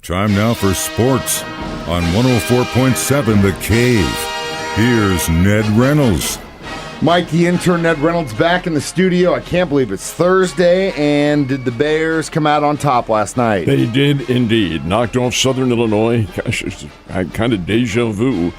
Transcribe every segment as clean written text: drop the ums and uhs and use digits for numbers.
Time now for sports on 104.7 The Cave. Here's Ned Reynolds. Mike, the intern Ned Reynolds, back in the studio. I can't believe it's Thursday, and did the Bears come out on top last night? They did indeed. Knocked off Southern Illinois. Gosh, it's kind of deja vu.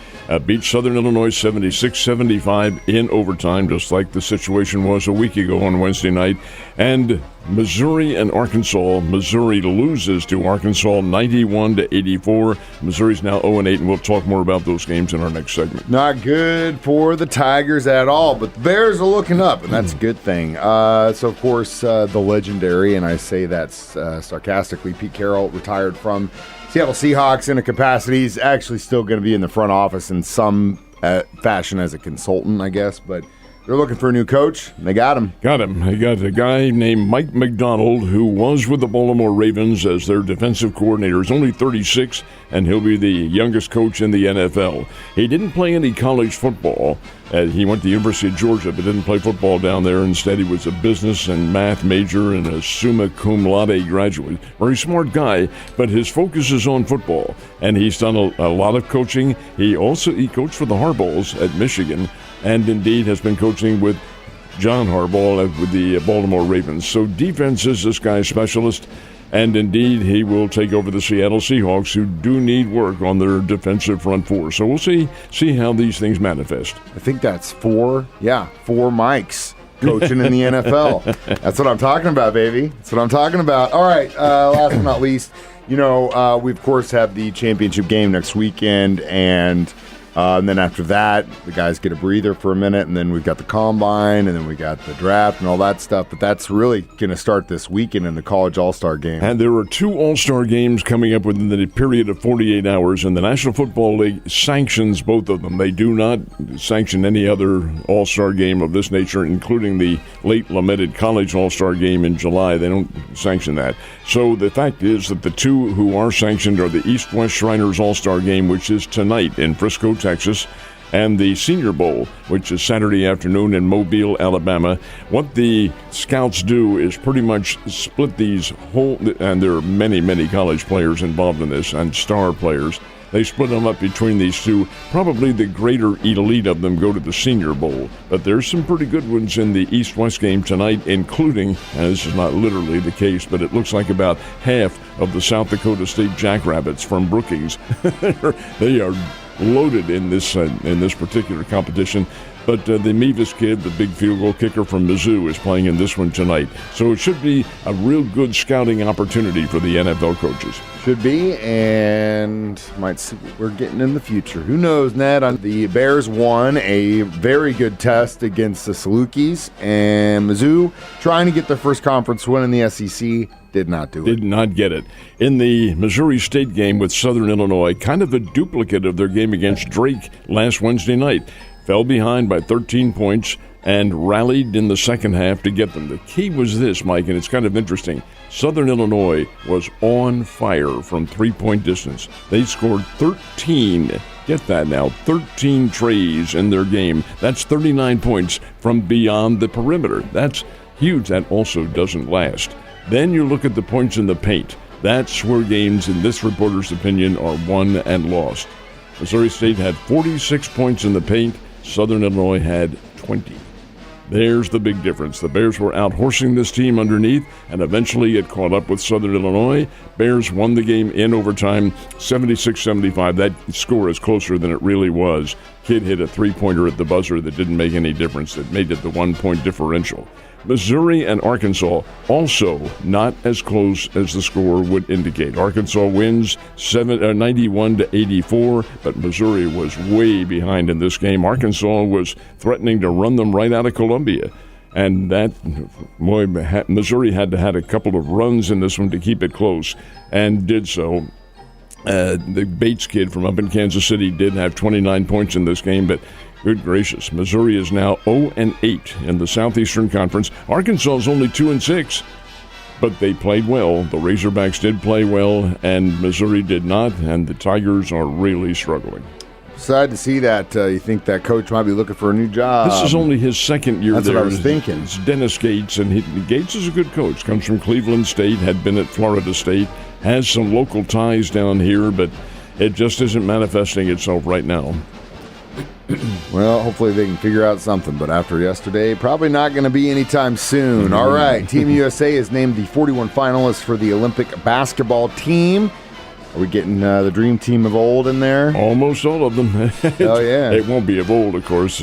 Beat Southern Illinois 76-75 in overtime, just like the situation was a week ago on Wednesday night. And Missouri and Arkansas. Missouri loses to Arkansas 91-84. Missouri's now 0-8, and we'll talk more about those games in our next segment. Not good for the Tigers at all, but the Bears are looking up, and that's a good thing. So, of course, the legendary, and I say that sarcastically, Pete Carroll retired from Seattle Seahawks in a capacity. He's actually still going to be in the front office in some fashion as a consultant, I guess, but they're looking for a new coach, and they got him. They got a guy named Mike McDonald, who was with the Baltimore Ravens as their defensive coordinator. He's only 36, and he'll be the youngest coach in the NFL. He didn't play any college football. He went to the University of Georgia, but didn't play football down there. Instead, he was a business and math major and a summa cum laude graduate. Very smart guy, but his focus is on football, and he's done a lot of coaching. He coached for the Harbaughs at Michigan, and indeed has been coaching with John Harbaugh with the Baltimore Ravens. So defense is this guy's specialist, and indeed he will take over the Seattle Seahawks, who do need work on their defensive front four. So we'll see how these things manifest. I think that's four Mikes coaching in the NFL. That's what I'm talking about, baby. That's what I'm talking about. All right, last but not least, we of course have the championship game next weekend, and then after that, the guys get a breather for a minute, and then we've got the combine, and then we got the draft and all that stuff. But that's really going to start this weekend in the college all-star game. And there are two all-star games coming up within the period of 48 hours, and the National Football League sanctions both of them. They do not sanction any other all-star game of this nature, including the late lamented college all-star game in July. They don't sanction that. So the fact is that the two who are sanctioned are the East-West Shriners all-star game, which is tonight in Frisco, Texas, and the Senior Bowl, which is Saturday afternoon in Mobile, Alabama. What the scouts do is pretty much split these and there are many, many college players involved in this, and star players. They split them up between these two. Probably the greater elite of them go to the Senior Bowl, but there's some pretty good ones in the East-West game tonight, including, and this is not literally the case, but it looks like about half of the South Dakota State Jackrabbits from Brookings. They are loaded in this particular competition. But the Mevis kid, the big field goal kicker from Mizzou, is playing in this one tonight. So it should be a real good scouting opportunity for the NFL coaches. Should be, and might see what we're getting in the future. Who knows, Ned? The Bears won a very good test against the Salukis, and Mizzou, trying to get their first conference win in the SEC, did not do it. Did not get it. In the Missouri State game with Southern Illinois, kind of a duplicate of their game against Drake last Wednesday night. Fell behind by 13 points and rallied in the second half to get them. The key was this, Mike, and it's kind of interesting. Southern Illinois was on fire from three-point distance. They scored 13, get that now, 13 trays in their game. That's 39 points from beyond the perimeter. That's huge. That also doesn't last. Then you look at the points in the paint. That's where games, in this reporter's opinion, are won and lost. Missouri State had 46 points in the paint. Southern Illinois had 20. There's the big difference. The Bears were out horsing this team underneath, and eventually it caught up with Southern Illinois. Bears won the game in overtime, 76-75. That score is closer than it really was. Kid hit a three-pointer at the buzzer that didn't make any difference. It made it the one-point differential. Missouri and Arkansas also not as close as the score would indicate. Arkansas wins 91-84, but Missouri was way behind in this game. Arkansas was threatening to run them right out of Columbia. And Missouri had to have a couple of runs in this one to keep it close, and did so. The Bates kid from up in Kansas City did have 29 points in this game, but good gracious, Missouri is now 0-8 in the Southeastern Conference. Arkansas is only 2-6, but they played well. The Razorbacks did play well, and Missouri did not, and the Tigers are really struggling. Sad to see that. You think that coach might be looking for a new job. This is only his second year That's there. What I was thinking. It's Dennis Gates, and Gates is a good coach. Comes from Cleveland State, had been at Florida State. has some local ties down here, but it just isn't manifesting itself right now. Well, hopefully they can figure out something, but after yesterday, probably not going to be anytime soon. All right, Team USA is named the 41 finalists for the Olympic basketball team. Are we getting the dream team of old in there? Almost all of them. Oh, yeah. It won't be of old, of course.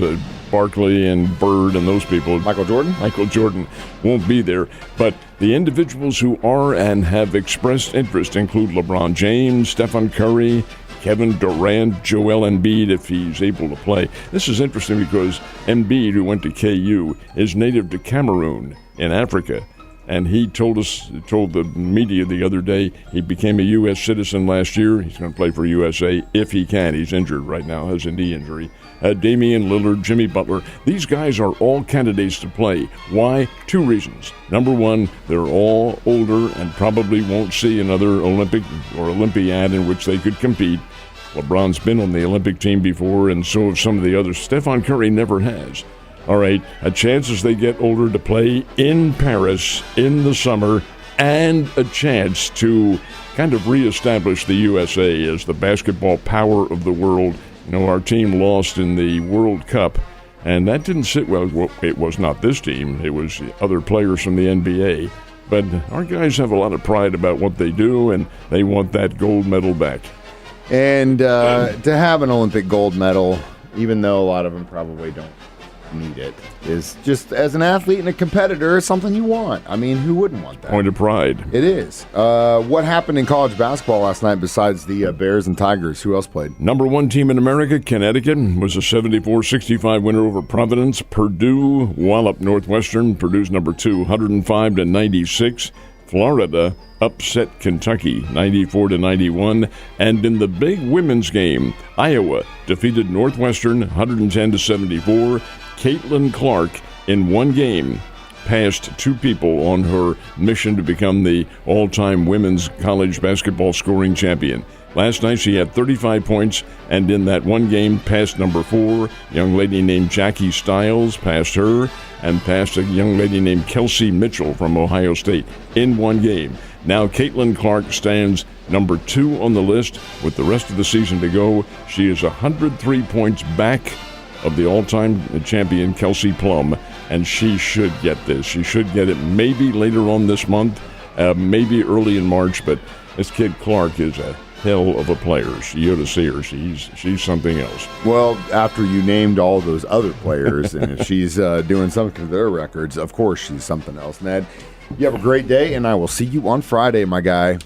Barkley and Bird and those people. Michael Jordan? Michael Jordan won't be there. But the individuals who are and have expressed interest include LeBron James, Stephen Curry, Kevin Durant, Joel Embiid, if he's able to play. This is interesting because Embiid, who went to KU, is native to Cameroon in Africa. And he told the media the other day, he became a U.S. citizen last year. He's going to play for USA if he can. He's injured right now, has a knee injury. Damian Lillard, Jimmy Butler, these guys are all candidates to play. Why? 2 reasons. Number one, they're all older and probably won't see another Olympic or Olympiad in which they could compete. LeBron's been on the Olympic team before, and so have some of the others. Stephen Curry never has. All right, a chance as they get older to play in Paris in the summer, and a chance to kind of reestablish the USA as the basketball power of the world. You know, our team lost in the World Cup, and that didn't sit well. Well, it was not this team. It was other players from the NBA. But our guys have a lot of pride about what they do, and they want that gold medal back. And to have an Olympic gold medal, even though a lot of them probably don't need it, is just as an athlete and a competitor, something you want. I mean, who wouldn't want that? Point of pride. It is. What happened in college basketball last night besides the Bears and Tigers? Who else played? Number 1 team in America, Connecticut, was a 74-65 winner over Providence. Purdue walloped Northwestern. Purdue's number 2, 105-96. Florida upset Kentucky, 94-91. And in the big women's game, Iowa defeated Northwestern, 110-74. Caitlin Clark, in one game, passed 2 people on her mission to become the all-time women's college basketball scoring champion. Last night she had 35 points, and in that one game passed number 4, a young lady named Jackie Stiles, passed her, and passed a young lady named Kelsey Mitchell from Ohio State in one game. Now Caitlin Clark stands number 2 on the list. With the rest of the season to go, she is 103 points back of the all-time champion Kelsey Plum, and she should get this. She should get it maybe later on this month, maybe early in March, but this kid Clark is a hell of a player. You ought to see her. She's something else. Well, after you named all those other players, and if she's doing something to their records, of course she's something else. Ned, you have a great day, and I will see you on Friday, my guy.